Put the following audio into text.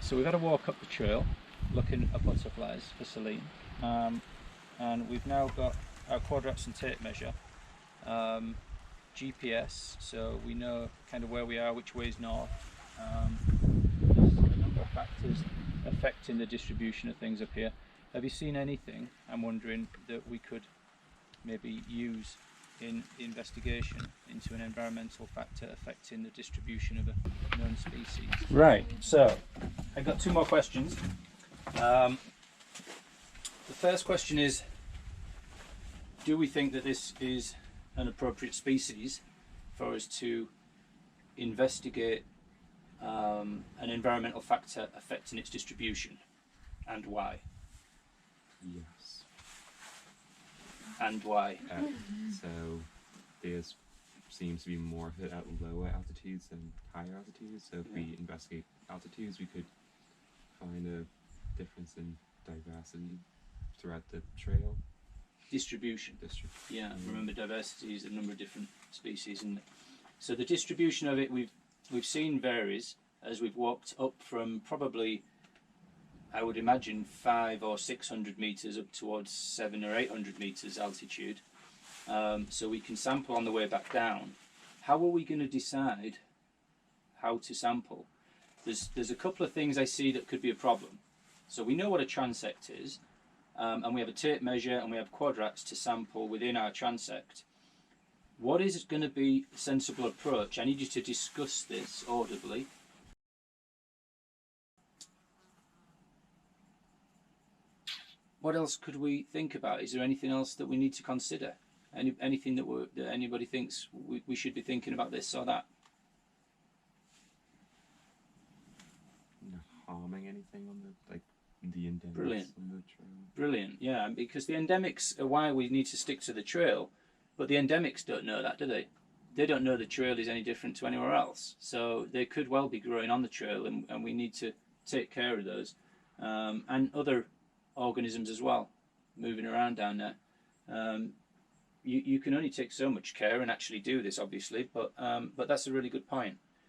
So we've had a walk up the trail looking at butterflies for Celine, and we've now got our quadrats and tape measure, GPS, so we know kind of where we are, which way is north. There's a number of factors affecting the distribution of things up here. Have you seen anything, I'm wondering, that we could maybe use in the investigation into an environmental factor affecting the distribution of a known species? Right, so I've got two more questions. The first question is, do we think that this is an appropriate species for us to investigate an environmental factor affecting its distribution, and why? Yes. And why? So there's seems to be more of it at lower altitudes than higher altitudes. So if we investigate altitudes, we could find a difference in diversity throughout the trail. Distribution. Yeah, remember diversity is a number of different species, and so the distribution of it we've seen varies as we've walked up from probably, I would imagine, 500 or 600 meters up towards 700 or 800 meters altitude. So we can sample on the way back down. How are we going to decide how to sample? There's a couple of things I see that could be a problem. So we know what a transect is, and we have a tape measure and we have quadrats to sample within our transect. What is going to be a sensible approach? I need you to discuss this audibly. What else could we think about? Is there anything else that we need to consider? Anything that anybody thinks we should be thinking about this or that? Not harming anything on the endemics. Brilliant. On the trail. Brilliant, yeah, because the endemics are why we need to stick to the trail, but the endemics don't know that, do they? They don't know the trail is any different to anywhere else, so they could well be growing on the trail, and we need to take care of those, and other organisms as well, moving around down there. You can only take so much care and actually do this, obviously, but that's a really good point.